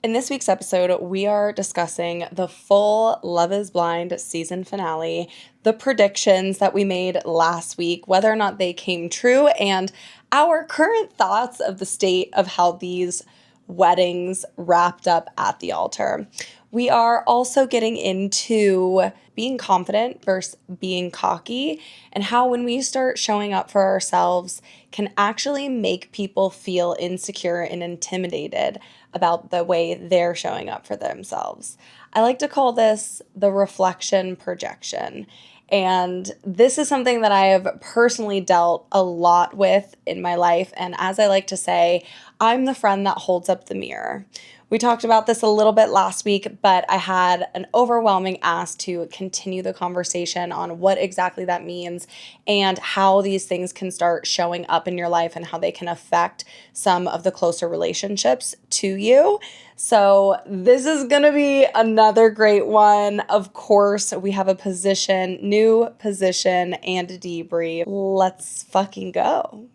In this week's episode, we are discussing the full Love is Blind season finale, the predictions that we made last week, whether or not they came true, and our current thoughts of the state of how these weddings wrapped up at the altar. We are also getting into being confident versus being cocky, and how when we start showing up for ourselves can actually make people feel insecure and intimidated about the way they're showing up for themselves. I like to call this the reflection projection. And this is something that I have personally dealt a lot with in my life. And as I like to say, I'm the friend that holds up the mirror. We talked about this a little bit last week, but I had an overwhelming ask to continue the conversation on what exactly that means and how these things can start showing up in your life and how they can affect some of the closer relationships to you. So this is going to be another great one. Of course, we have a new position and a debrief. Let's fucking go.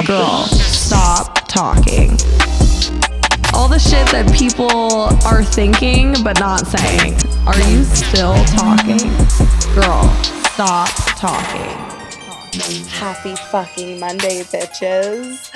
Girl, stop talking. All the shit that people are thinking but not saying. Are you still talking? Girl, stop talking. Happy fucking Monday, bitches.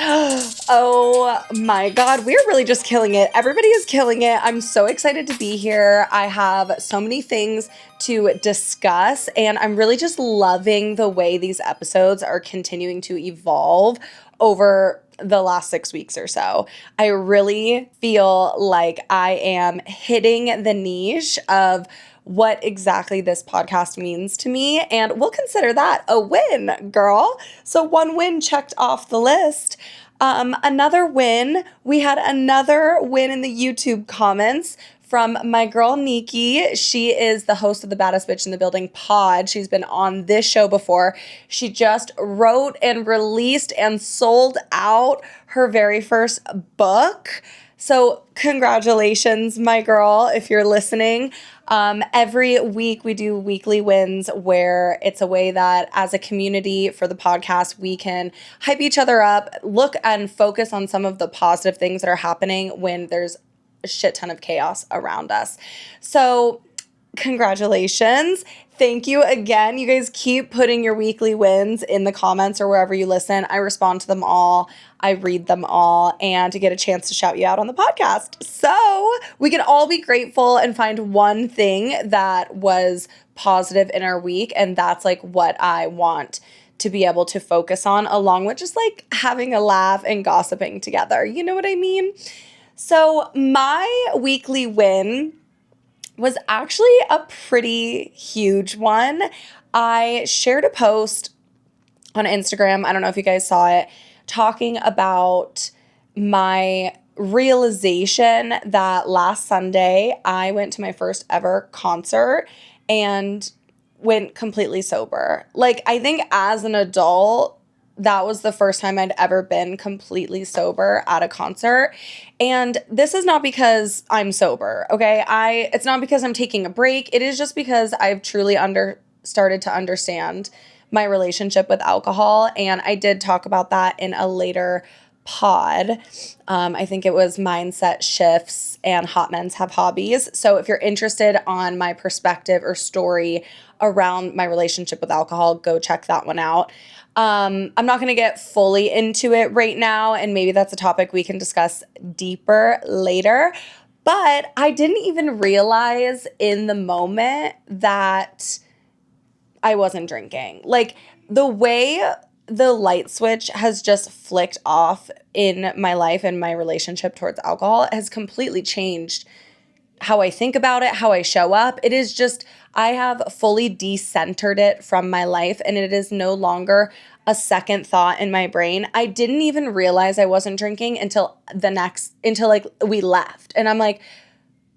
Oh my God, we're really just killing it. Everybody is killing it. I'm so excited to be here. I have so many things to discuss, and I'm really just loving the way these episodes are continuing to evolve over the last 6 weeks or so. I really feel like I am hitting the niche of what exactly this podcast means to me, and we'll consider that a win, girl. So one win checked off the list. Another win, we had another win in the YouTube comments from my girl Nikki. She is the host of the Baddest Bitch in the Building pod. She's been on this show before. She just wrote and released and sold out her very first book. So congratulations, my girl, if you're listening. Every week we do weekly wins where it's a way that as a community for the podcast, we can hype each other up, look and focus on some of the positive things that are happening when there's a shit ton of chaos around us. So congratulations. Thank you again. You guys keep putting your weekly wins in the comments or wherever you listen. I respond to them all. I read them all, and to get a chance to shout you out on the podcast. So we can all be grateful and find one thing that was positive in our week. And that's like what I want to be able to focus on, along with just like having a laugh and gossiping together. You know what I mean? So my weekly win was actually a pretty huge one. I shared a post on Instagram, I don't know if you guys saw it, talking about my realization that last Sunday I went to my first ever concert and went completely sober. Like, I think as an adult, that was the first time I'd ever been completely sober at a concert. And this is not because I'm sober, okay? It's not because I'm taking a break. It is just because I've truly started to understand my relationship with alcohol. And I did talk about that in a later pod. I think it was Mindset Shifts and Hot Men's Have Hobbies. So if you're interested on my perspective or story around my relationship with alcohol, go check that one out. I'm not going to get fully into it right now, and maybe that's a topic we can discuss deeper later. But I didn't even realize in the moment that I wasn't drinking. Like, the way the light switch has just flicked off in my life and my relationship towards alcohol has completely changed how I think about it, how I show up. It is just, I have fully decentered it from my life, and it is no longer a second thought in my brain. I didn't even realize I wasn't drinking until like we left. And I'm like,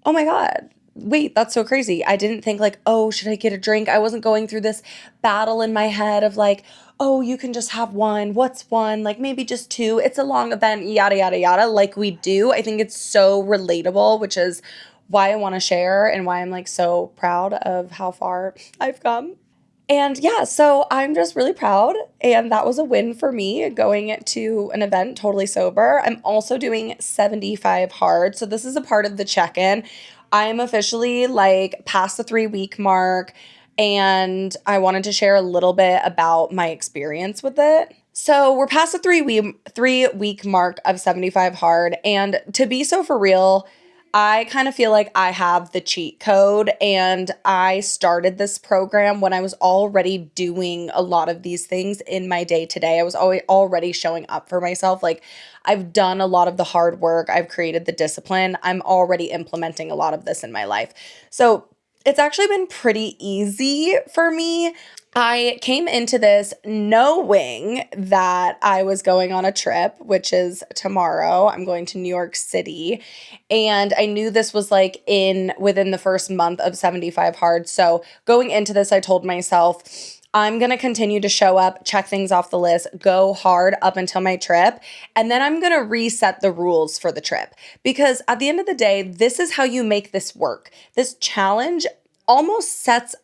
oh my God, wait, that's so crazy. I didn't think like, oh, should I get a drink? I wasn't going through this battle in my head of like, oh, you can just have one. What's one? Like maybe just two. It's a long event, yada, yada, yada, like we do. I think it's so relatable, which is why I want to share and why I'm like so proud of how far I've come. And yeah, so I'm just really proud. And that was a win for me going to an event totally sober. I'm also doing 75 hard. So this is a part of the check in. I'm officially like past the 3 week mark. And I wanted to share a little bit about my experience with it. So we're past the 3 week mark of 75 hard. And to be so for real, I kind of feel like I have the cheat code, and I started this program when I was already doing a lot of these things in my day to day. I was already showing up for myself. Like, I've done a lot of the hard work, I've created the discipline, I'm already implementing a lot of this in my life. So it's actually been pretty easy for me. I came into this knowing that I was going on a trip, which is tomorrow. I'm going to New York City. And I knew this was like within the first month of 75 hard. So going into this, I told myself, I'm going to continue to show up, check things off the list, go hard up until my trip. And then I'm going to reset the rules for the trip. Because at the end of the day, this is how you make this work. This challenge almost sets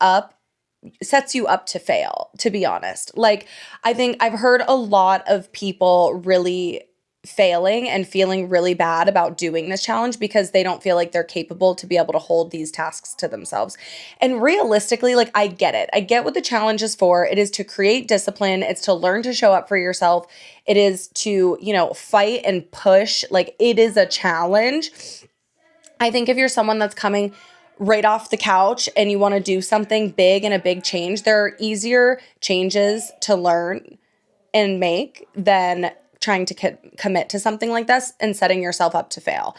you up to fail, to be honest. Like, I think I've heard a lot of people really failing and feeling really bad about doing this challenge because they don't feel like they're capable to be able to hold these tasks to themselves. And realistically, like, I get it. I get what the challenge is for. It is to create discipline. It's to learn to show up for yourself. It is to, fight and push. Like, it is a challenge. I think if you're someone that's coming right off the couch and you want to do something big and a big change, there are easier changes to learn and make than trying to commit to something like this and setting yourself up to fail.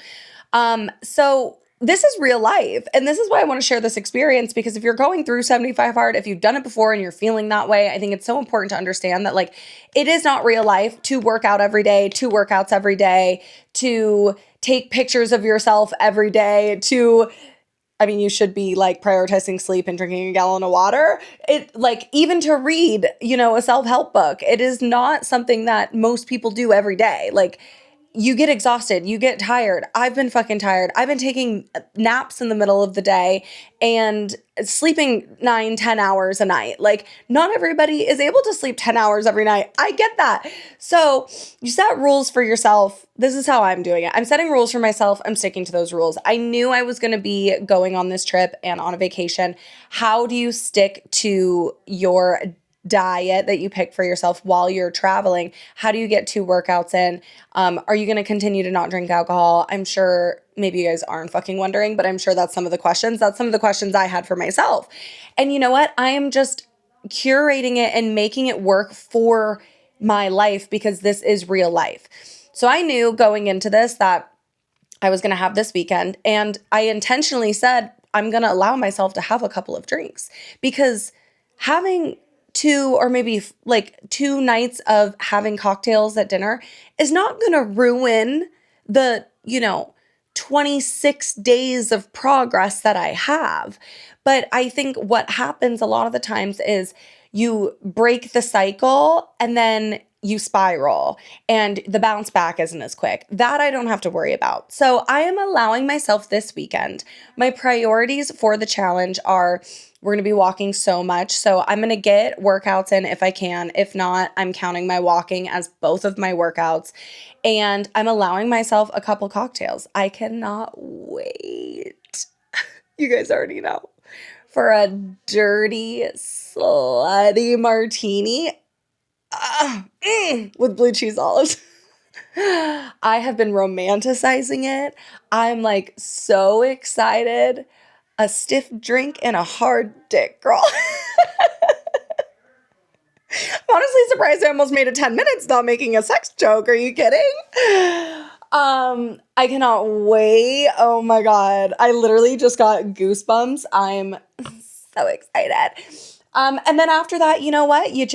So this is real life. And this is why I want to share this experience, because if you're going through 75 hard, if you've done it before and you're feeling that way, I think it's so important to understand that, like, it is not real life to work out every day, 2 workouts every day, to take pictures of yourself every day, you should be like prioritizing sleep and drinking a gallon of water. Even to read, a self-help book, it is not something that most people do every day. Like, you get exhausted, you get tired. I've been fucking tired. I've been taking naps in the middle of the day and sleeping 9-10 hours a night. Like, not everybody is able to sleep 10 hours every night. I get that. So you set rules for yourself. This is how I'm doing it. I'm setting rules for myself. I'm sticking to those rules. I knew I was going to be going on this trip and on a vacation. How do you stick to your diet that you pick for yourself while you're traveling? How do you get 2 workouts in? Are you going to continue to not drink alcohol? I'm sure maybe you guys aren't fucking wondering, but I'm sure that's some of the questions. That's some of the questions I had for myself. And you know what? I am just curating it and making it work for my life because this is real life. So I knew going into this that I was going to have this weekend, and I intentionally said, I'm going to allow myself to have a couple of drinks, because having 2 or maybe like 2 nights of having cocktails at dinner is not going to ruin the, 26 days of progress that I have. But I think what happens a lot of the times is you break the cycle and then you spiral and the bounce back isn't as quick. That I don't have to worry about. So I am allowing myself this weekend. My priorities for the challenge are, we're going to be walking so much. So I'm going to get workouts in if I can. If not, I'm counting my walking as both of my workouts. And I'm allowing myself a couple cocktails. I cannot wait. You guys already know. For a dirty, slutty martini with blue cheese olives. I have been romanticizing it. I'm like so excited. A stiff drink and a hard dick, girl. I'm honestly surprised I almost made it 10 minutes not making a sex joke. Are you kidding? I cannot wait. Oh my God. I literally just got goosebumps. I'm so excited. And then after that, you know what? You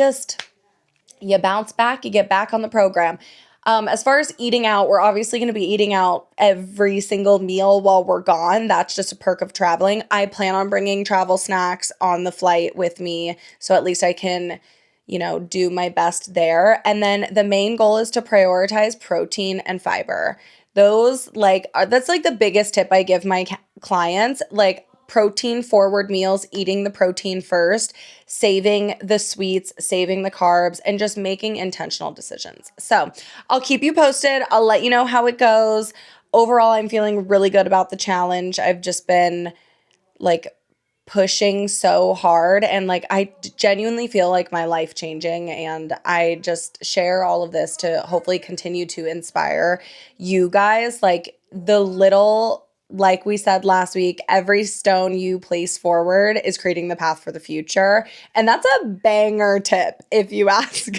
bounce back, you get back on the program. As far as eating out, we're obviously going to be eating out every single meal while we're gone. That's just a perk of traveling. I plan on bringing travel snacks on the flight with me, so at least I can, do my best there. And then the main goal is to prioritize protein and fiber. Those, that's like the biggest tip I give my clients. Like, protein forward meals, eating the protein first, saving the sweets, saving the carbs, and just making intentional decisions. So I'll keep you posted. I'll let you know how it goes. Overall, I'm feeling really good about the challenge. I've just been like pushing so hard, and like I genuinely feel like my life changing, and I just share all of this to hopefully continue to inspire you guys. Like the little, like we said last week, every stone you place forward is creating the path for the future, and that's a banger tip if you ask.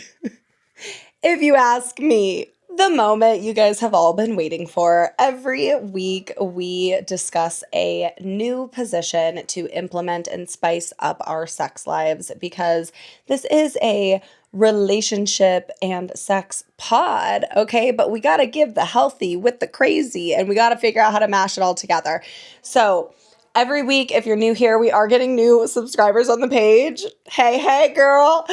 If you ask me. The moment you guys have all been waiting for. Every week, we discuss a new position to implement and spice up our sex lives, because this is a relationship and sex pod, okay? But we got to give the healthy with the crazy, and we got to figure out how to mash it all together. So, every week, if you're new here, we are getting new subscribers on the page. Hey, girl.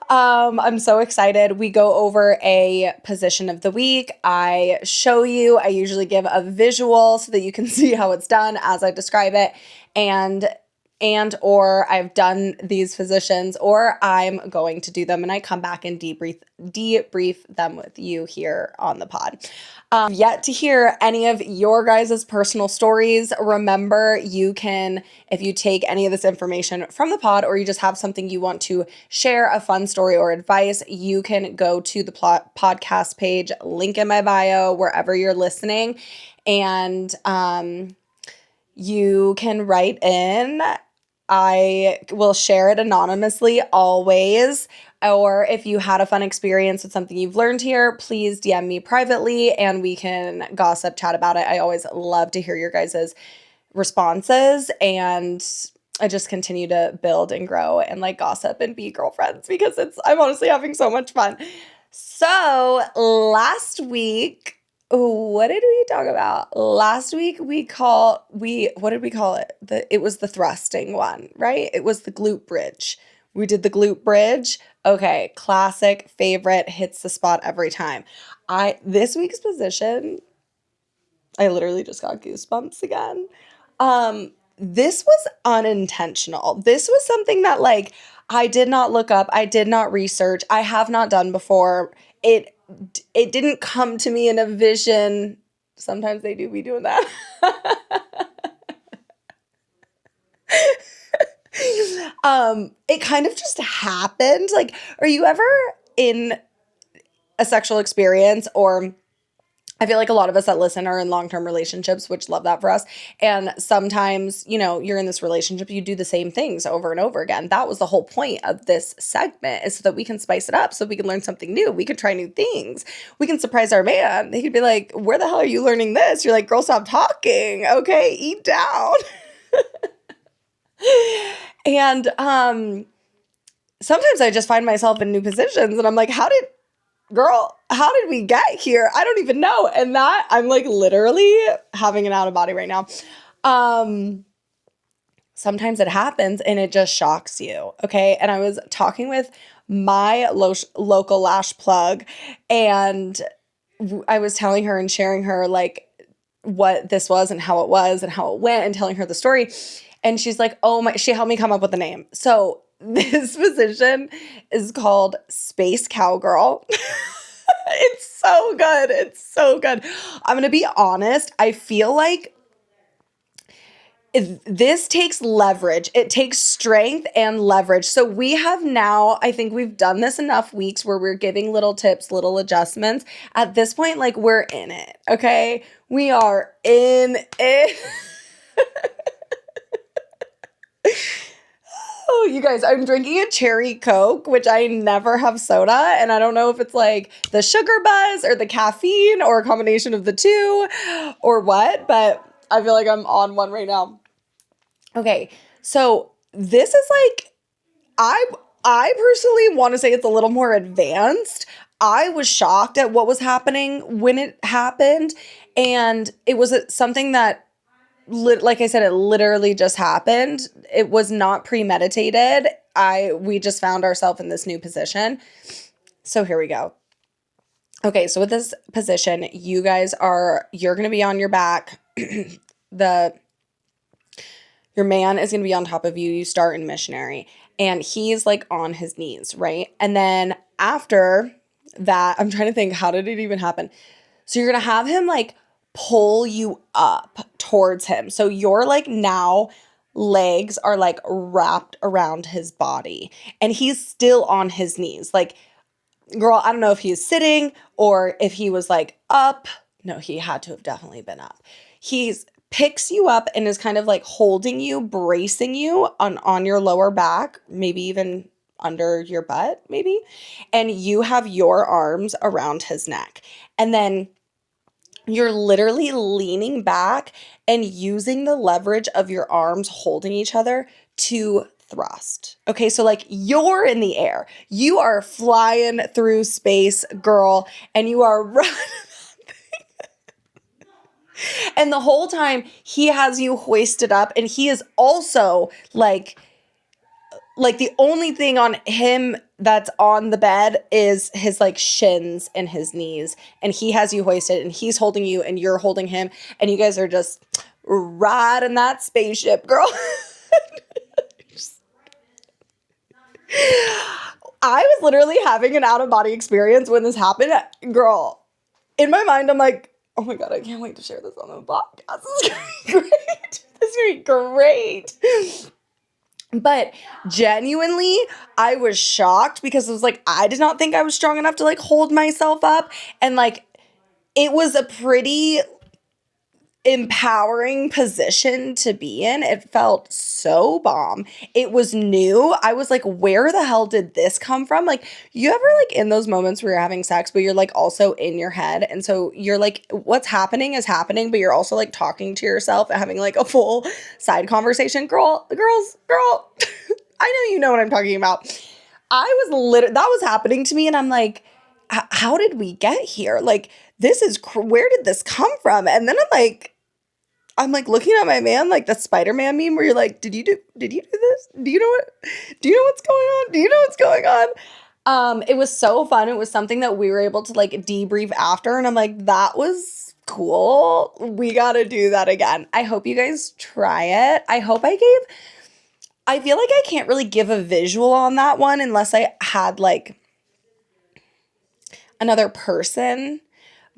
I'm so excited. We go over a position of the week. I show you. I usually give a visual so that you can see how it's done as I describe it. Or I've done these positions, or I'm going to do them, and I come back and debrief them with you here on the pod. Yet to hear any of your guys' personal stories. Remember, you can, if you take any of this information from the pod, or you just have something you want to share, a fun story or advice, you can go to the podcast page, link in my bio, wherever you're listening, and you can write in. I will share it anonymously always. Or if you had a fun experience with something you've learned here, please DM me privately and we can gossip, chat about it. I always love to hear your guys' responses, and I just continue to build and grow and like gossip and be girlfriends, because I'm honestly having so much fun. So last week, what did we talk about? Last week what did we call it? It was the thrusting one, right? It was the glute bridge. We did the glute bridge. Okay, classic, favorite, hits the spot every time. This week's position, I literally just got goosebumps again. This was unintentional. This was something that like I did not look up, I did not research, I have not done before. It didn't come to me in a vision. Sometimes they do be doing that. It kind of just happened. Like, are you ever in a sexual experience, or I feel like a lot of us that listen are in long-term relationships, which love that for us. And sometimes, you're in this relationship, you do the same things over and over again. That was the whole point of this segment, is so that we can spice it up, so we can learn something new. We can try new things. We can surprise our man. They could be like, where the hell are you learning this? You're like, girl, stop talking. Okay, eat down. And sometimes I just find myself in new positions and I'm like, how did we get here? I don't even know. And that I'm like literally having an out of body right now. Sometimes it happens and it just shocks you. Okay. And I was talking with my local lash plug, and I was telling her and sharing her like what this was and how it went, and telling her the story. And she's like, she helped me come up with the name. So this position is called Space Cowgirl. It's so good. It's so good. I'm going to be honest. I feel like this takes leverage. It takes strength and leverage. So we have now, I think we've done this enough weeks where we're giving little tips, little adjustments. At this point, like, we're in it. Okay. We are in it. Oh, you guys, I'm drinking a cherry Coke, which I never have soda. And I don't know if it's like the sugar buzz or the caffeine or a combination of the two or what, but I feel like I'm on one right now. Okay, so this is like, I personally want to say it's a little more advanced. I was shocked at what was happening when it happened. And it was something that, like I said, it literally just happened. It was not premeditated. We just found ourselves in this new position. So here we go. Okay, so with this position, you're going to be on your back. Your man is going to be on top of you. You start in missionary and he's like on his knees, right? And then after that, I'm trying to think, how did it even happen? So you're going to have him like pull you up towards him. So your like now legs are like wrapped around his body and he's still on his knees. Like, girl, I don't know if he's sitting or if he was like up. No, he had to have definitely been up. He's picks you up and is kind of like holding you, bracing you on your lower back, maybe even under your butt, maybe. And you have your arms around his neck. And then you're literally leaning back and using the leverage of your arms holding each other to thrust. Okay, so like you're in the air. You are flying through space, girl, and you are running. And the whole time he has you hoisted up and he is also like the only thing on him that's on the bed is his like shins and his knees, and he has you hoisted and he's holding you and you're holding him and you guys are just riding that spaceship, girl. I was literally having an out of body experience when this happened, girl. In my mind, I'm like, oh my God, I can't wait to share this on the podcast. This is gonna be great. This is gonna be great. But genuinely, I was shocked because it was like, I did not think I was strong enough to like hold myself up. And like, it was a pretty empowering position to be in. It felt so bomb. It was new. I was like, where the hell did this come from? Like, you ever like in those moments where you're having sex, but you're like also in your head. And so you're like, what's happening is happening, but you're also like talking to yourself and having like a full side conversation. Girl. I know you know what I'm talking about. That was happening to me. And I'm like, how did we get here? Like, this is, where did this come from? And then I'm like looking at my man, like the Spider-Man meme where you're like, did you do this? Do you know what's going on? Do you know what's going on? It was so fun. It was something that we were able to like debrief after. And I'm like, that was cool. We got to do that again. I hope you guys try it. I feel like I can't really give a visual on that one unless I had like another person.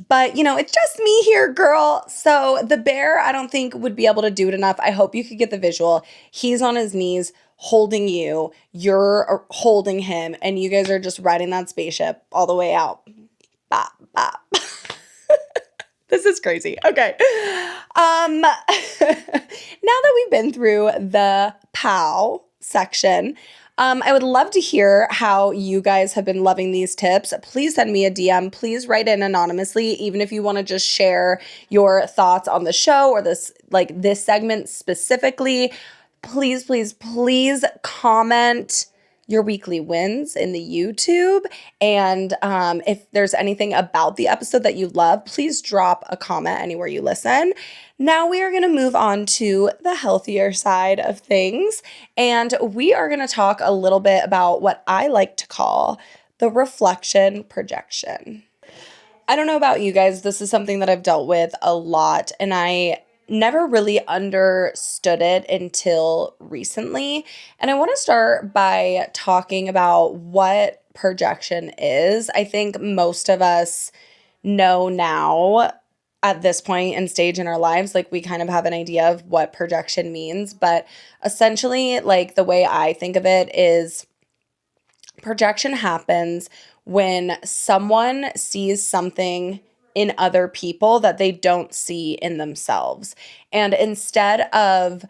But, you know, it's just me here, girl. So the bear, I don't think would be able to do it enough. I hope you could get the visual. He's on his knees holding you. You're holding him. And you guys are just riding that spaceship all the way out. Bop, bop. This is crazy. Okay. Now that we've been through the POW section, I would love to hear how you guys have been loving these tips. Please send me a DM. Please write in anonymously, even if you want to just share your thoughts on the show or this segment specifically. Please, please, please comment your weekly wins in the YouTube. And if there's anything about the episode that you love, please drop a comment anywhere you listen. Now we are going to move on to the healthier side of things. And we are going to talk a little bit about what I like to call the reflection projection. I don't know about you guys. This is something that I've dealt with a lot, and I never really understood it until recently. And I want to start by talking about what projection is. I think most of us know now at this point and stage in our lives, like we kind of have an idea of what projection means. But essentially, like the way I think of it is projection happens when someone sees something in other people that they don't see in themselves. And instead of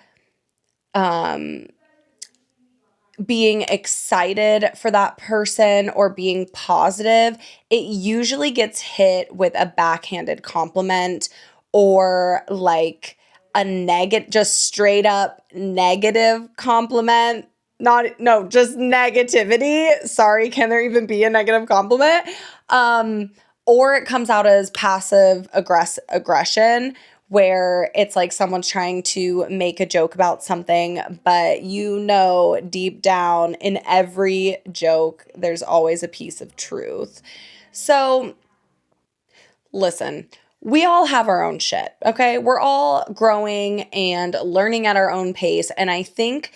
being excited for that person or being positive, it usually gets hit with a backhanded compliment or like a just straight up negative compliment. Just negativity. Sorry, can there even be a negative compliment? Or it comes out as passive aggression, where it's like someone's trying to make a joke about something, but you know deep down in every joke, there's always a piece of truth. So listen, we all have our own shit, okay? We're all growing and learning at our own pace. And I think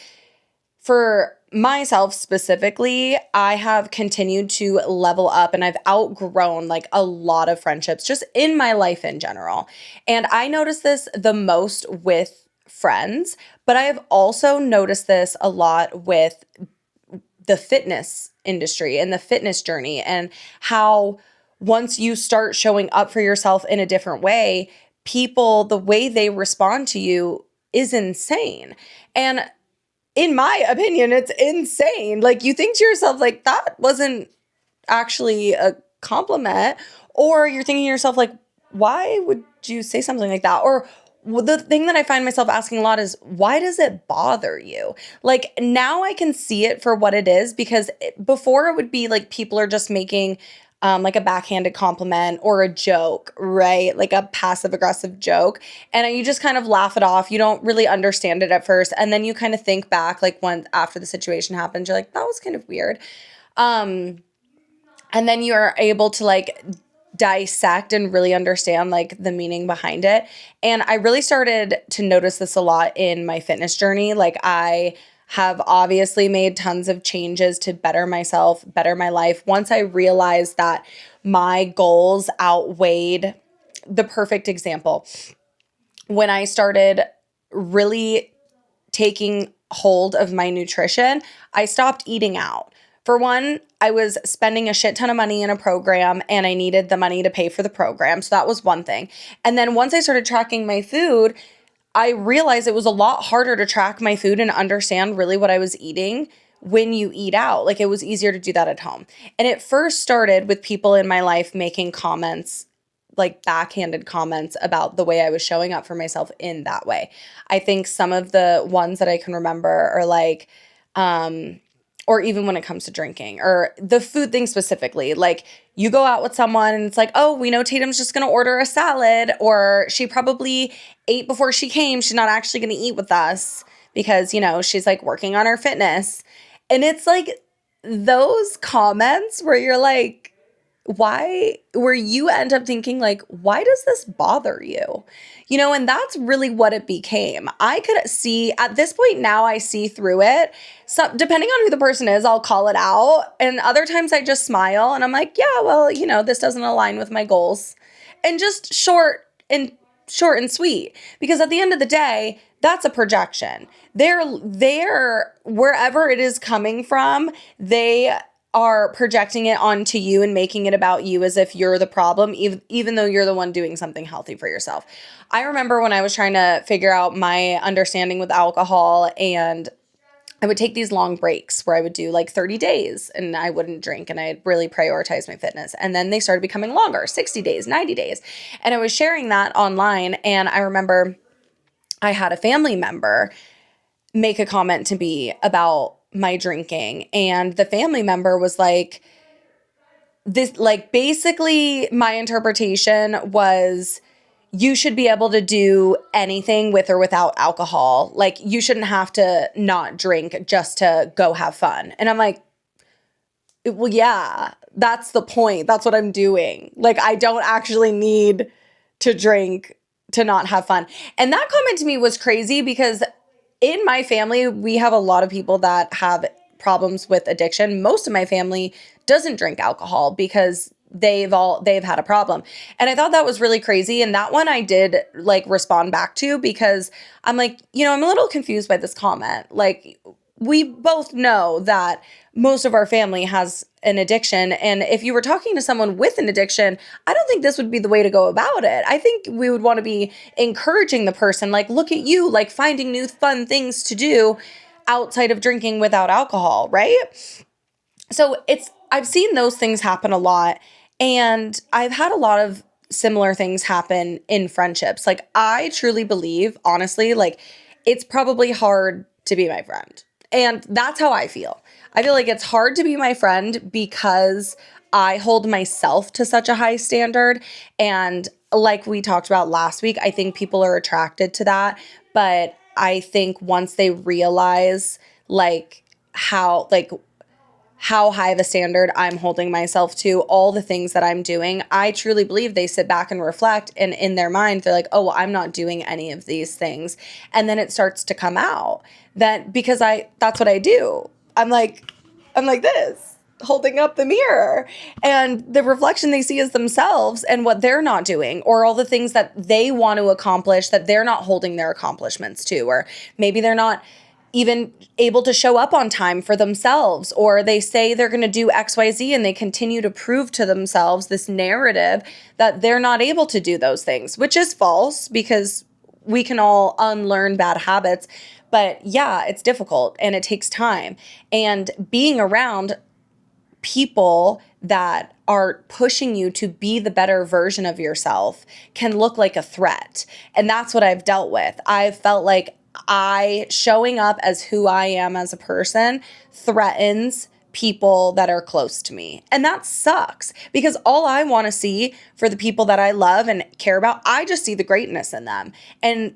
for myself specifically, I have continued to level up and I've outgrown like a lot of friendships just in my life in general. And I notice this the most with friends, but I have also noticed this a lot with the fitness industry and the fitness journey, and how once you start showing up for yourself in a different way, people, the way they respond to you is insane. And in my opinion, it's insane. Like, you think to yourself, like, that wasn't actually a compliment. Or you're thinking to yourself, like, why would you say something like that? Or the thing that I find myself asking a lot is, why does it bother you? Like, now I can see it for what it is, because before it would be like people are just making like a backhanded compliment or a joke, right? Like a passive aggressive joke. And you just kind of laugh it off. You don't really understand it at first. And then you kind of think back, like, when after the situation happens, you're like, that was kind of weird. And then you're able to like dissect and really understand like the meaning behind it. And I really started to notice this a lot in my fitness journey. Like, I have obviously made tons of changes to better myself, better my life, once I realized that my goals outweighed the perfect example. When I started really taking hold of my nutrition, I stopped eating out. For one, I was spending a shit ton of money in a program and I needed the money to pay for the program. So that was one thing. And then once I started tracking my food, I realized it was a lot harder to track my food and understand really what I was eating when you eat out. Like, it was easier to do that at home. And it first started with people in my life making comments, like backhanded comments, about the way I was showing up for myself in that way. I think some of the ones that I can remember are like, or even when it comes to drinking or the food thing specifically, like, you go out with someone and it's like, oh, we know Tatum's just going to order a salad, or she probably ate before she came. She's not actually going to eat with us because, you know, she's like working on her fitness. And it's like those comments where you're like, why, where you end up thinking like, why does this bother you? You know, and that's really what it became. I could see at this point now, I see through it. So depending on who the person is, I'll call it out. And other times I just smile and I'm like, yeah, well, you know, this doesn't align with my goals. And just short and sweet. Because at the end of the day, that's a projection. They're wherever it is coming from, they are projecting it onto you and making it about you as if you're the problem, even though you're the one doing something healthy for yourself. I remember when I was trying to figure out my understanding with alcohol, and I would take these long breaks where I would do like 30 days and I wouldn't drink, and I'd really prioritize my fitness. And then they started becoming longer, 60 days, 90 days. And I was sharing that online. And I remember I had a family member make a comment to me about my drinking. And the family member was like, this, like, basically my interpretation was, you should be able to do anything with or without alcohol. Like, you shouldn't have to not drink just to go have fun. And I'm like, well, yeah, that's the point. That's what I'm doing. Like, I don't actually need to drink to not have fun. And that comment to me was crazy, because in my family, we have a lot of people that have problems with addiction. Most of my family doesn't drink alcohol because they've had a problem. And I thought that was really crazy. And that one I did like respond back to, because I'm like, you know, I'm a little confused by this comment. Like, we both know that most of our family has an addiction. And if you were talking to someone with an addiction, I don't think this would be the way to go about it. I think we would want to be encouraging the person, like, look at you, like, finding new fun things to do outside of drinking without alcohol, right? So I've seen those things happen a lot. And I've had a lot of similar things happen in friendships. Like, I truly believe, honestly, like, it's probably hard to be my friend. And that's how I feel. I feel like it's hard to be my friend because I hold myself to such a high standard. And like we talked about last week, I think people are attracted to that. But I think once they realize like how, like, how high of a standard I'm holding myself to, all the things that I'm doing. I truly believe they sit back and reflect, and in their mind, they're like, oh, well, I'm not doing any of these things. And then it starts to come out that because that's what I do. I'm like this, holding up the mirror, and the reflection they see is themselves and what they're not doing, or all the things that they want to accomplish that they're not holding their accomplishments to, or maybe they're not even able to show up on time for themselves, or they say they're going to do XYZ and they continue to prove to themselves this narrative that they're not able to do those things, which is false because we can all unlearn bad habits. But yeah, it's difficult and it takes time. And being around people that are pushing you to be the better version of yourself can look like a threat. And that's what I've dealt with. I've felt like showing up as who I am as a person threatens people that are close to me. And that sucks because all I want to see for the people that I love and care about, I just see the greatness in them.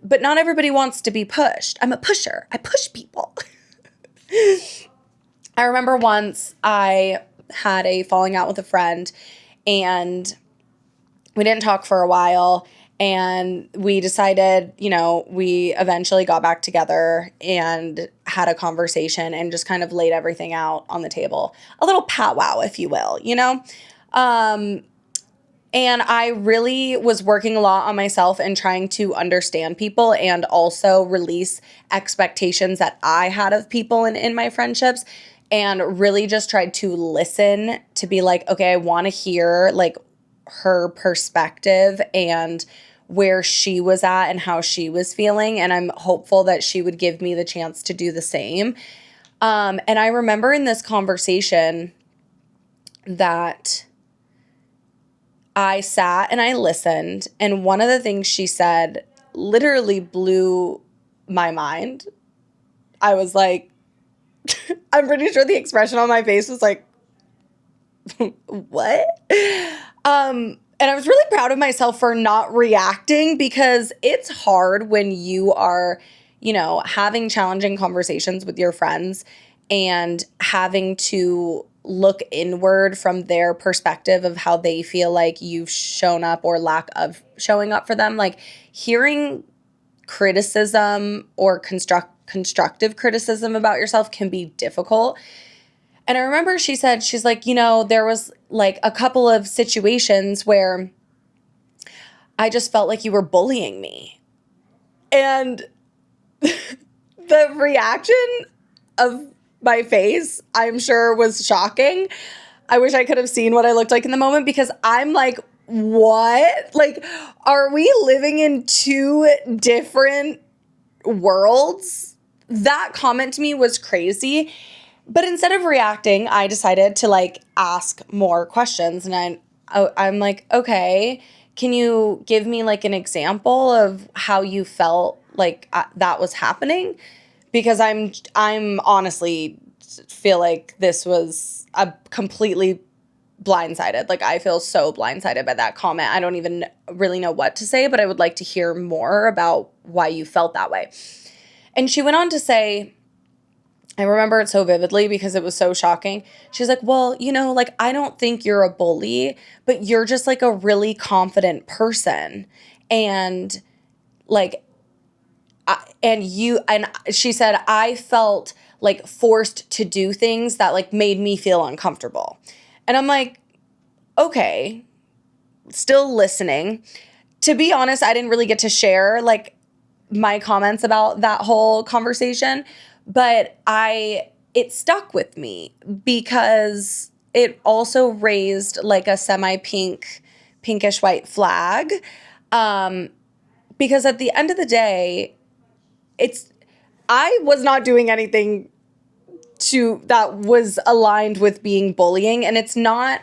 But not everybody wants to be pushed. I'm a pusher. I push people. I remember once I had a falling out with a friend and we didn't talk for a while. And we decided, we eventually got back together and had a conversation and just kind of laid everything out on the table. A little powwow, if you will, And I really was working a lot on myself and trying to understand people and also release expectations that I had of people in my friendships, and really just tried to listen to be like, okay, I want to hear like her perspective and where she was at and how she was feeling. And I'm hopeful that she would give me the chance to do the same. And I remember in this conversation that I sat and I listened. And one of the things she said literally blew my mind. I was like, I'm pretty sure the expression on my face was like, what? And I was really proud of myself for not reacting, because it's hard when you are, having challenging conversations with your friends and having to look inward from their perspective of how they feel like you've shown up or lack of showing up for them. Like hearing criticism or constructive criticism about yourself can be difficult. And I remember she said, she's like, there was like a couple of situations where I just felt like you were bullying me. And the reaction of my face, I'm sure, was shocking. I wish I could have seen what I looked like in the moment, because I'm like, what? Like, are we living in two different worlds? That comment to me was crazy. But instead of reacting, I decided to like ask more questions. And I'm like, okay, can you give me like an example of how you felt like that was happening? Because I'm honestly feel like this was a completely blindsided. Like I feel so blindsided by that comment. I don't even really know what to say, but I would like to hear more about why you felt that way. And she went on to say, I remember it so vividly because it was so shocking. She's like, well, like, I don't think you're a bully, but you're just like a really confident person. And like, and she said, I felt like forced to do things that like made me feel uncomfortable. And I'm like, okay, still listening. To be honest, I didn't really get to share like my comments about that whole conversation, but it stuck with me because it also raised like a pinkish white flag. Because at the end of the day, I was not doing anything that was aligned with being bullying. And it's not,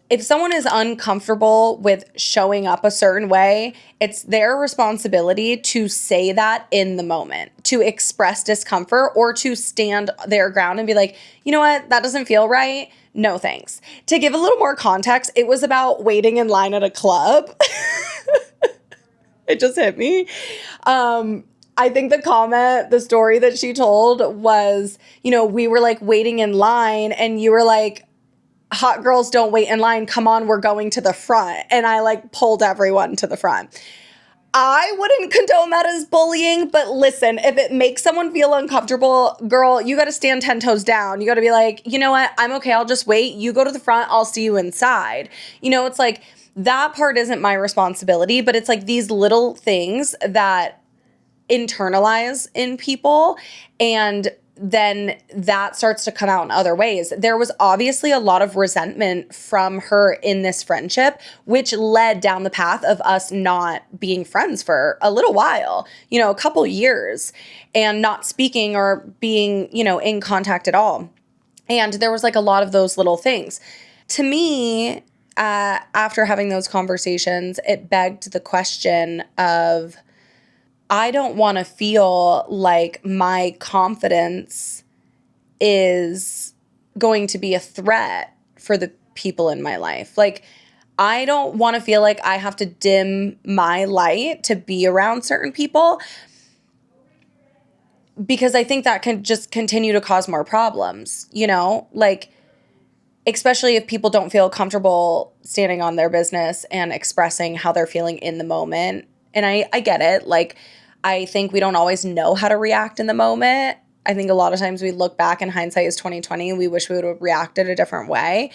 if someone is uncomfortable with showing up a certain way, it's their responsibility to say that in the moment, to express discomfort or to stand their ground and be like, you know what, that doesn't feel right. No, thanks. To give a little more context, it was about waiting in line at a club. It just hit me. I think the story that she told was, we were like waiting in line and you were like, hot girls don't wait in line. Come on, we're going to the front. And I like pulled everyone to the front. I wouldn't condone that as bullying, but listen, if it makes someone feel uncomfortable, girl, you got to stand 10 toes down. You got to be like, you know what? I'm okay. I'll just wait. You go to the front. I'll see you inside. It's like that part isn't my responsibility, but it's like these little things that internalize in people, and then that starts to come out in other ways. There was obviously a lot of resentment from her in this friendship, which led down the path of us not being friends for a little while, a couple years, and not speaking or being, in contact at all. And there was like a lot of those little things. To me, after having those conversations, it begged the question of, I don't want to feel like my confidence is going to be a threat for the people in my life. Like, I don't want to feel like I have to dim my light to be around certain people, because I think that can just continue to cause more problems, like, especially if people don't feel comfortable standing on their business and expressing how they're feeling in the moment. And I get it. Like, I think we don't always know how to react in the moment. I think a lot of times we look back and hindsight is 2020 and we wish we would have reacted a different way.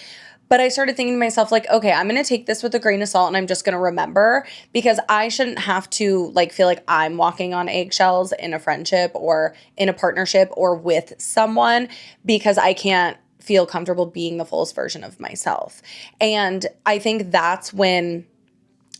But I started thinking to myself, like, okay, I'm going to take this with a grain of salt and I'm just going to remember, because I shouldn't have to like feel like I'm walking on eggshells in a friendship or in a partnership or with someone because I can't feel comfortable being the fullest version of myself. And I think that's when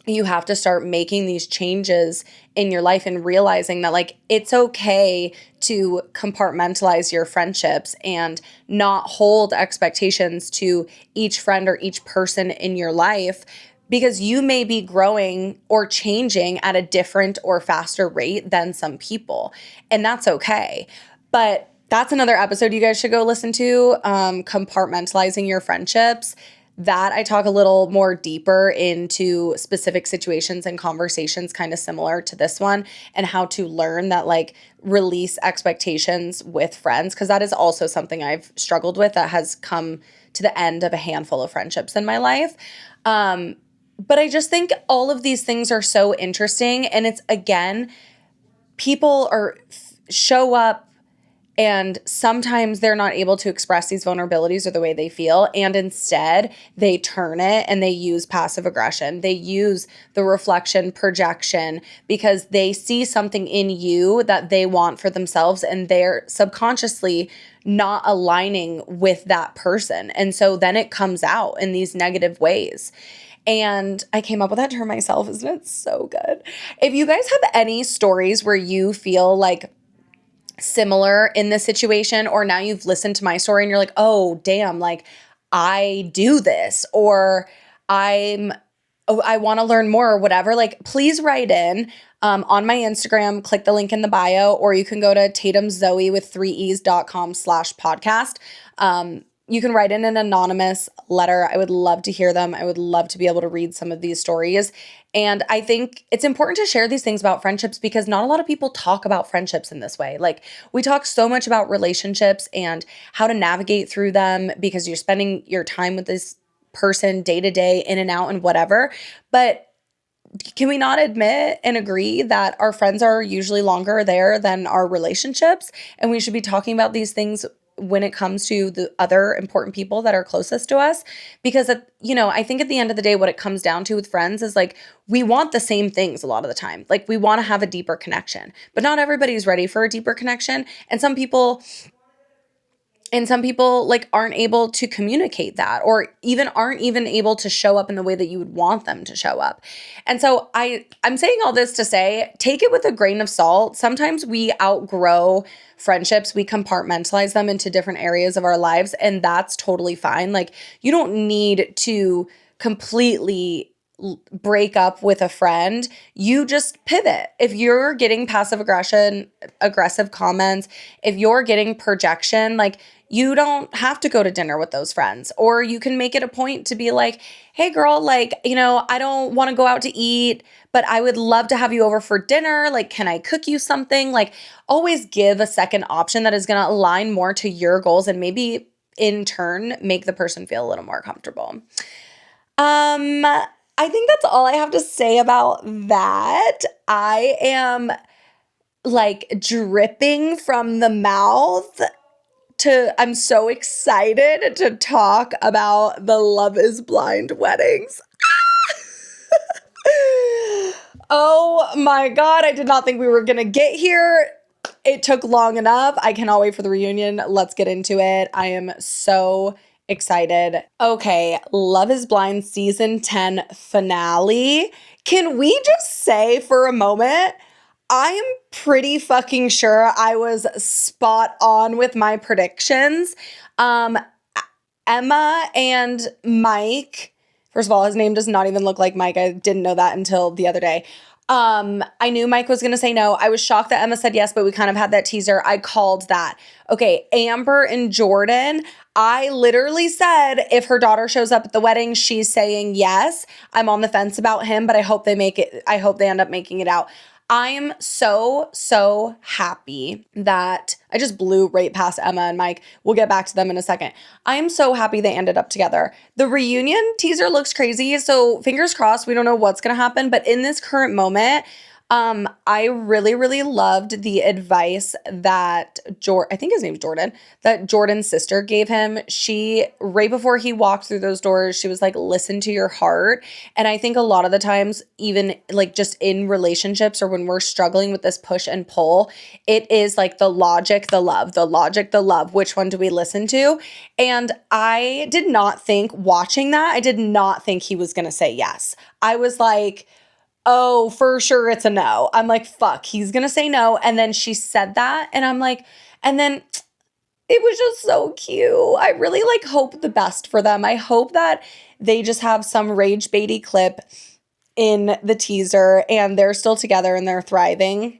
you have to start making these changes in your life and realizing that like it's okay to compartmentalize your friendships and not hold expectations to each friend or each person in your life, because you may be growing or changing at a different or faster rate than some people, and that's okay. But that's another episode you guys should go listen to, compartmentalizing your friendships. That I talk a little more deeper into specific situations and conversations kind of similar to this one, and how to learn that, like, release expectations with friends, because that is also something I've struggled with that has come to the end of a handful of friendships in my life. But I just think all of these things are so interesting, and it's, again, people show up and sometimes they're not able to express these vulnerabilities or the way they feel. And instead, they turn it and they use passive aggression. They use the reflection projection because they see something in you that they want for themselves, and they're subconsciously not aligning with that person. And so then it comes out in these negative ways. And I came up with that term myself. Isn't it so good? If you guys have any stories where you feel like similar in this situation, or now you've listened to my story and you're like, oh, damn, like I do this, or I want to learn more or whatever, like please write in on my Instagram, click the link in the bio, or you can go to tatumzoe with 3es.com/podcast. You can write in an anonymous letter. I would love to hear them. I would love to be able to read some of these stories. And I think it's important to share these things about friendships because not a lot of people talk about friendships in this way. Like, we talk so much about relationships and how to navigate through them because you're spending your time with this person day to day, in and out and whatever. But can we not admit and agree that our friends are usually longer there than our relationships? And we should be talking about these things when it comes to the other important people that are closest to us. Because, I think at the end of the day, what it comes down to with friends is like, we want the same things a lot of the time. Like, we want to have a deeper connection, but not everybody's ready for a deeper connection. And some people like aren't able to communicate that, or even aren't even able to show up in the way that you would want them to show up. And so I'm saying all this to say, take it with a grain of salt. Sometimes we outgrow friendships. We compartmentalize them into different areas of our lives, and that's totally fine. Like, you don't need to completely break up with a friend. You just pivot. If you're getting passive aggression, aggressive comments, if you're getting projection, like, you don't have to go to dinner with those friends. Or you can make it a point to be like, hey girl, like, I don't want to go out to eat, but I would love to have you over for dinner. Like, can I cook you something? Like, always give a second option that is going to align more to your goals and maybe in turn make the person feel a little more comfortable. I think that's all I have to say about that. I am like dripping from the mouth. I'm so excited to talk about the Love is Blind weddings. Oh my God, I did not think we were gonna get here. It took long enough. I cannot wait for the reunion. Let's get into it. I am so excited. Okay, Love is Blind season 10 finale. Can we just say for a moment, I am pretty fucking sure I was spot on with my predictions. Emma and Mike, first of all, his name does not even look like Mike. I didn't know that until the other day. I knew Mike was going to say no. I was shocked that Emma said yes, but we kind of had that teaser. I called that. Okay, Amber and Jordan, I literally said if her daughter shows up at the wedding, she's saying yes. I'm on the fence about him, but I hope they make it. I hope they end up making it out. I'm so happy that I just blew right past Emma and Mike. We'll get back to them in a second. I'm so happy they ended up together. The reunion teaser looks crazy, so fingers crossed. We don't know what's going to happen, but in this current moment, I really loved the advice that I think his name's Jordan, that Jordan's sister gave him. She, right before he walked through those doors, she was like, listen to your heart. And I think a lot of the times, even like just in relationships or when we're struggling with this push and pull, it is like the logic, the love, the logic, the love. Which one do we listen to? And I did not think watching that, I did not think he was going to say yes. I was like, oh, for sure it's a no. I'm like, fuck, he's gonna say no. And then she said that, and I'm like, and then it was just so cute. I really like hope the best for them. I hope that they just have some rage baity clip in the teaser and they're still together and they're thriving.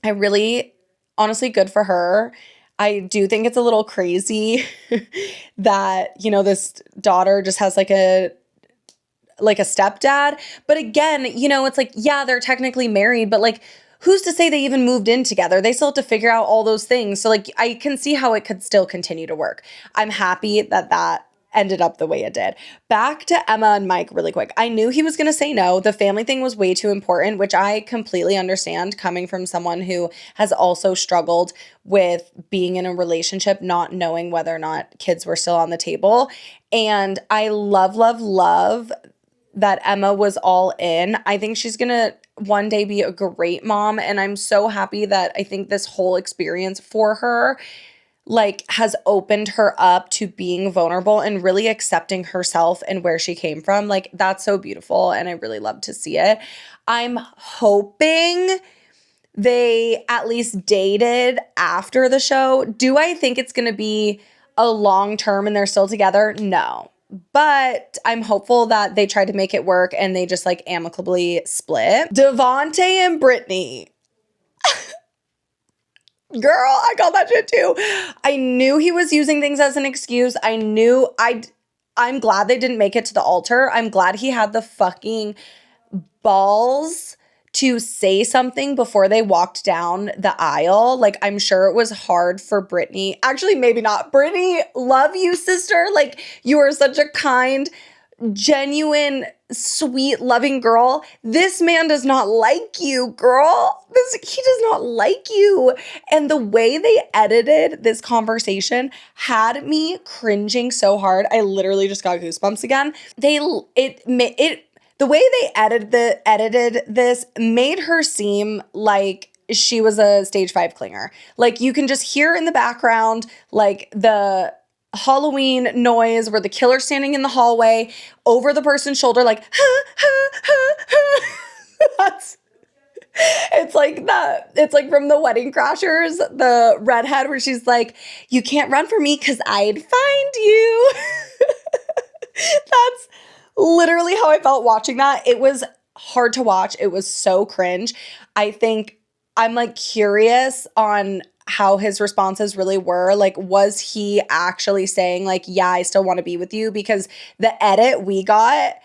I really, honestly, good for her. I do think it's a little crazy that, this daughter just has like a stepdad. But again, it's like, yeah, they're technically married, but like, who's to say they even moved in together? They still have to figure out all those things. So like, I can see how it could still continue to work. I'm happy that ended up the way it did. Back to Emma and Mike really quick. I knew he was going to say no. The family thing was way too important, which I completely understand coming from someone who has also struggled with being in a relationship, not knowing whether or not kids were still on the table. And I love that Emma was all in. I think she's going to one day be a great mom. And I'm so happy that I think this whole experience for her like has opened her up to being vulnerable and really accepting herself and where she came from. Like that's so beautiful. And I really love to see it. I'm hoping they at least dated after the show. Do I think it's going to be a long term and they're still together? No. But I'm hopeful that they tried to make it work and they just like amicably split. Devontae and Brittany. Girl, I called that shit too. I knew he was using things as an excuse. I'm glad they didn't make it to the altar. I'm glad he had the fucking balls to say something before they walked down the aisle. Like, I'm sure it was hard for Brittany. Actually, maybe not. Brittany, love you, sister. Like, you are such a kind, genuine, sweet, loving girl. This man does not like you, girl. He does not like you. And the way they edited this conversation had me cringing so hard. I literally just got goosebumps again. The way they edited this made her seem like she was a stage 5 clinger. Like you can just hear in the background, like the Halloween noise where the killer's standing in the hallway over the person's shoulder, like, it's like from the Wedding Crashers, the redhead where she's like, you can't run for me because I'd find you. That's literally how I felt watching that. It was hard to watch. It was so cringe. I think I'm like curious on how his responses really were. Like, was he actually saying like, yeah, I still want to be with you? Because the edit we got,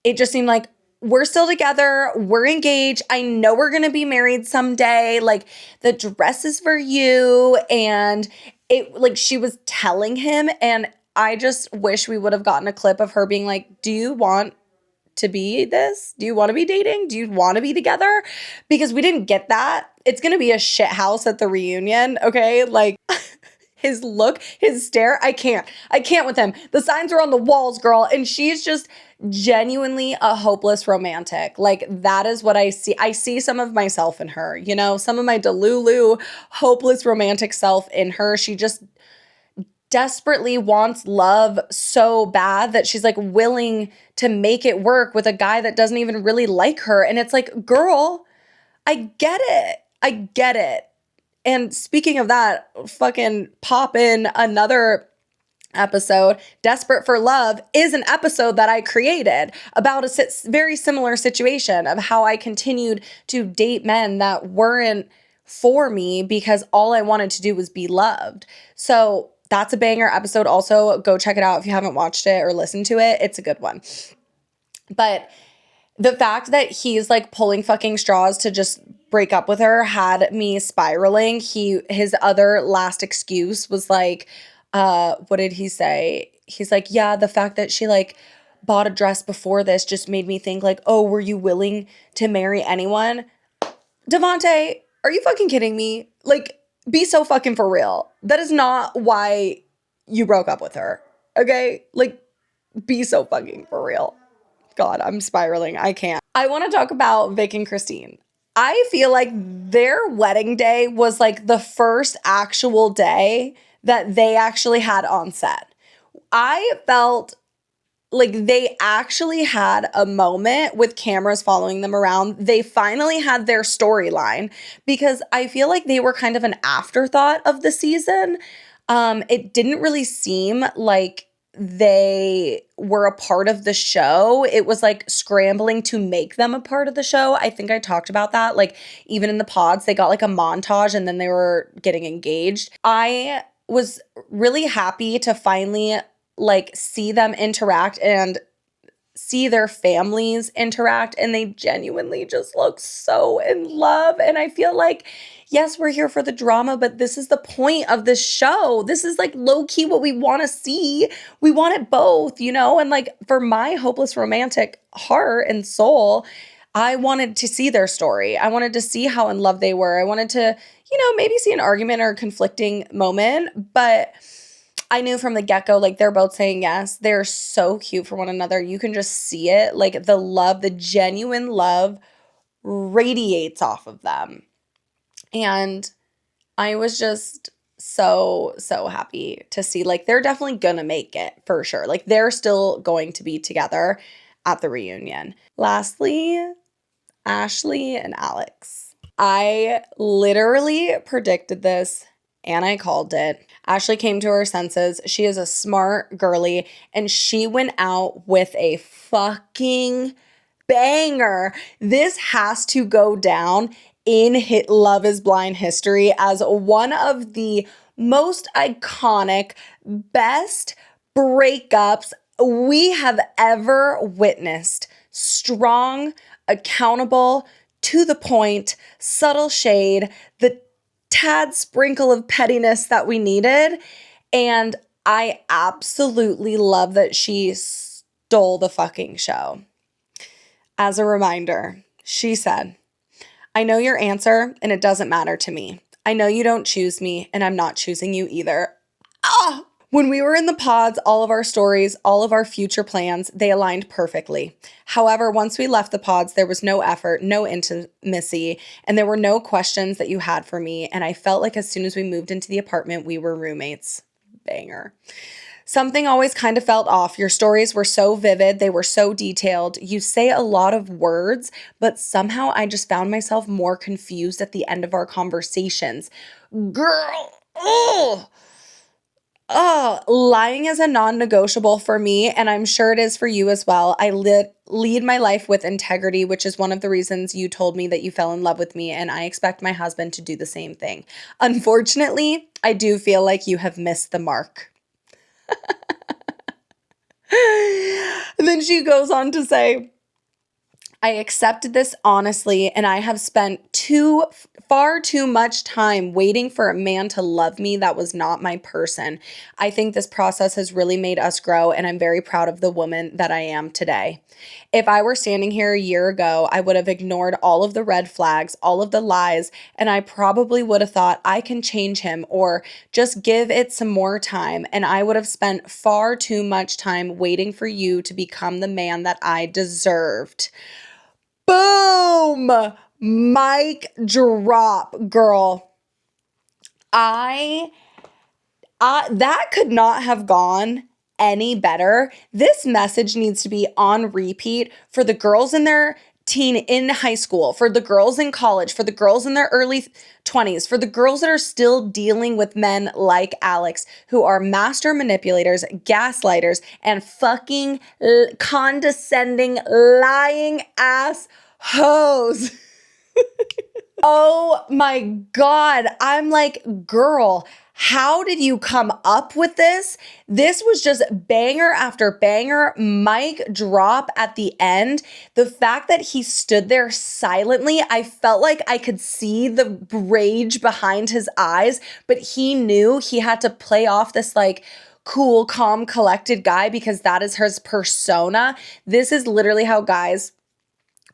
it just seemed like, we're still together, we're engaged, I know we're gonna be married someday, like the dress is for you. And it, like, she was telling him, and I just wish we would have gotten a clip of her being like, do you want to be this? Do you want to be dating? Do you want to be together? Because we didn't get that. It's going to be a shit house at the reunion, okay? Like, his look, his stare, I can't with him. The signs are on the walls, girl, and she's just genuinely a hopeless romantic. Like, that is what I see. I see some of myself in her, you know, some of my Delulu hopeless romantic self in her. She just desperately wants love so bad that she's like willing to make it work with a guy that doesn't even really like her. And it's like, girl, I get it. I get it. And speaking of that, fucking pop in another episode. Desperate for Love is an episode that I created about a very similar situation of how I continued to date men that weren't for me because all I wanted to do was be loved. So that's a banger episode. Also, go check it out if you haven't watched it or listened to it. It's a good one. But the fact that he's like pulling fucking straws to just break up with her had me spiraling. His other last excuse was like, what did he say? He's like, yeah, the fact that she like bought a dress before this just made me think like, oh, were you willing to marry anyone? Devontae, are you fucking kidding me? Like, be so fucking for real. That is not why you broke up with her. Okay? Like, be so fucking for real. God, I'm spiraling. I can't. I want to talk about Vic and Christine. I feel like their wedding day was like the first actual day that they actually had on set. I felt like they actually had a moment with cameras following them around. They finally had their storyline because I feel like they were kind of an afterthought of the season. It didn't really seem like they were a part of the show. It was like scrambling to make them a part of the show. I think I talked about that. Like, even in the pods, they got like a montage and then they were getting engaged. I was really happy to finally like see them interact and see their families interact, and they genuinely just look so in love. And I feel like, yes, we're here for the drama, but this is the point of this show. This is like low key what we want to see. We want it both, you know? And like, for my hopeless romantic heart and soul, I wanted to see their story. I wanted to see how in love they were. I wanted to, you know, maybe see an argument or a conflicting moment, but I knew from the get-go, like, they're both saying yes. They're so cute for one another. You can just see it. Like, the love, the genuine love radiates off of them. And I was just so, so happy to see, like, they're definitely gonna make it for sure. Like, they're still going to be together at the reunion. Lastly, Ashley and Alex. I literally predicted this and I called it. Ashley came to her senses. She is a smart girly, and she went out with a fucking banger. This has to go down in Love is Blind history as one of the most iconic, best breakups we have ever witnessed. Strong, accountable, to the point, subtle shade, the tad sprinkle of pettiness that we needed. And I absolutely love that she stole the fucking show. As a reminder, she said, I know your answer and it doesn't matter to me. I know you don't choose me and I'm not choosing you either. Ah! When we were in the pods, all of our stories, all of our future plans, they aligned perfectly. However, once we left the pods, there was no effort, no intimacy, and there were no questions that you had for me. And I felt like as soon as we moved into the apartment, we were roommates. Banger. Something always kind of felt off. Your stories were so vivid. They were so detailed. You say a lot of words, but somehow I just found myself more confused at the end of our conversations. Girl, oh! Oh, lying is a non-negotiable for me, and I'm sure it is for you as well. I lead my life with integrity, which is one of the reasons you told me that you fell in love with me, and I expect my husband to do the same thing. Unfortunately, I do feel like you have missed the mark. And then she goes on to say, I accepted this honestly, and I have spent far too much time waiting for a man to love me that was not my person. I think this process has really made us grow, and I'm very proud of the woman that I am today. If I were standing here a year ago, I would have ignored all of the red flags, all of the lies, and I probably would have thought I can change him or just give it some more time. And I would have spent far too much time waiting for you to become the man that I deserved. Boom! Mic drop, girl. I that could not have gone any better. This message needs to be on repeat for the girls in high school, for the girls in college, for the girls in their early 20s, for the girls that are still dealing with men like Alex, who are master manipulators, gaslighters, and fucking condescending, lying ass hoes. Oh my God. I'm like, girl, how did you come up with this? This was just banger after banger, mic drop at the end. The fact that he stood there silently, I felt like I could see the rage behind his eyes, but he knew he had to play off this like cool, calm, collected guy because that is his persona. This is literally how guys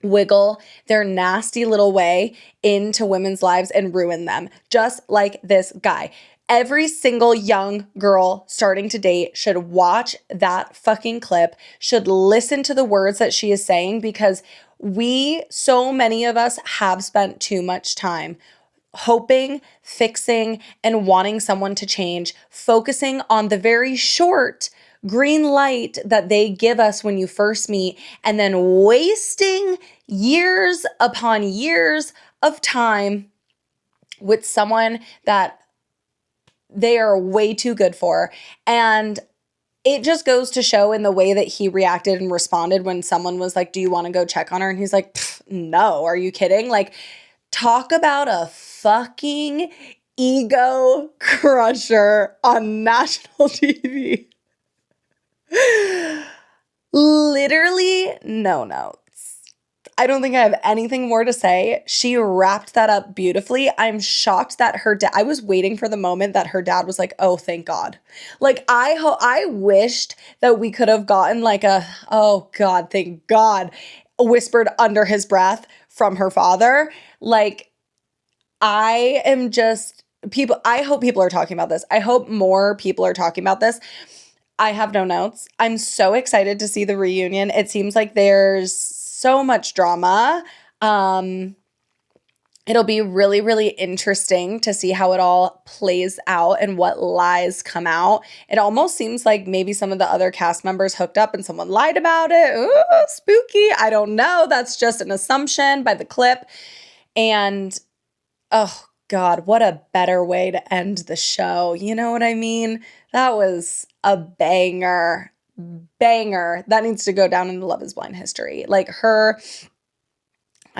wiggle their nasty little way into women's lives and ruin them, just like this guy. Every single young girl starting to date should watch that fucking clip, should listen to the words that she is saying, because so many of us have spent too much time hoping, fixing, and wanting someone to change, focusing on the very short green light that they give us when you first meet, and then wasting years upon years of time with someone that they are way too good for. And it just goes to show in the way that he reacted and responded when someone was like, do you want to go check on her? And he's like, no, are you kidding? Like, talk about a fucking ego crusher on national TV. Literally, no notes. I don't think I have anything more to say. She wrapped that up beautifully. I'm shocked that her dad, I was waiting for the moment that her dad was like, oh, thank God. Like, I wished that we could have gotten like oh God, thank God, whispered under his breath from her father. Like, I hope people are talking about this. I hope more people are talking about this. I have no notes. I'm so excited to see the reunion. It seems like there's so much drama. It'll be really, really interesting to see how it all plays out and what lies come out. It almost seems like maybe some of the other cast members hooked up and someone lied about it. Ooh, spooky. I don't know. That's just an assumption by the clip. And oh God, what a better way to end the show. You know what I mean? That was a banger. Banger. That needs to go down in the Love is Blind history. Like I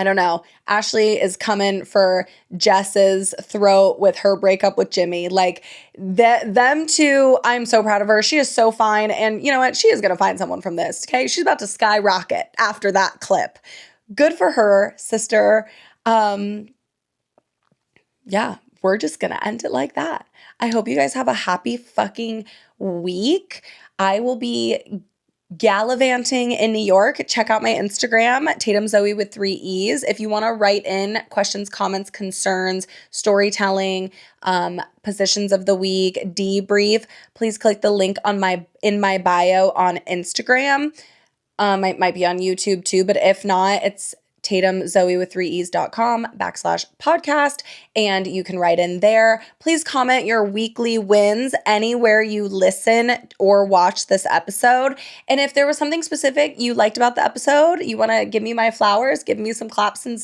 don't know. Ashley is coming for Jess's throat with her breakup with Jimmy. Like them two, I'm so proud of her. She is so fine. And you know what? She is going to find someone from this. Okay. She's about to skyrocket after that clip. Good for her, sister. Yeah, we're just going to end it like that. I hope you guys have a happy fucking week. I will be gallivanting in New York. Check out my Instagram, Tatum Zoe with 3 E's. If you want to write in questions, comments, concerns, storytelling, positions of the week, debrief, please click the link in my bio on Instagram. It might be on YouTube too, but if not, it's tatumzoe with 3es.com/podcast, and you can write in there. Please comment your weekly wins anywhere you listen or watch this episode. And if there was something specific you liked about the episode, you want to give me my flowers, give me some claps and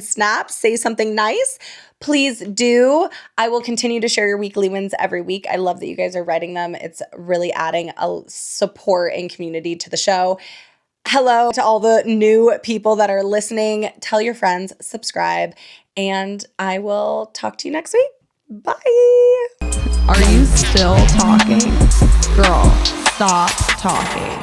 snaps, say something nice, please do. I will continue to share your weekly wins every week. I love that you guys are writing them. It's really adding a support and community to the show. Hello to all the new people that are listening. Tell your friends, subscribe, and I will talk to you next week. Bye. Are you still talking? Girl, stop talking.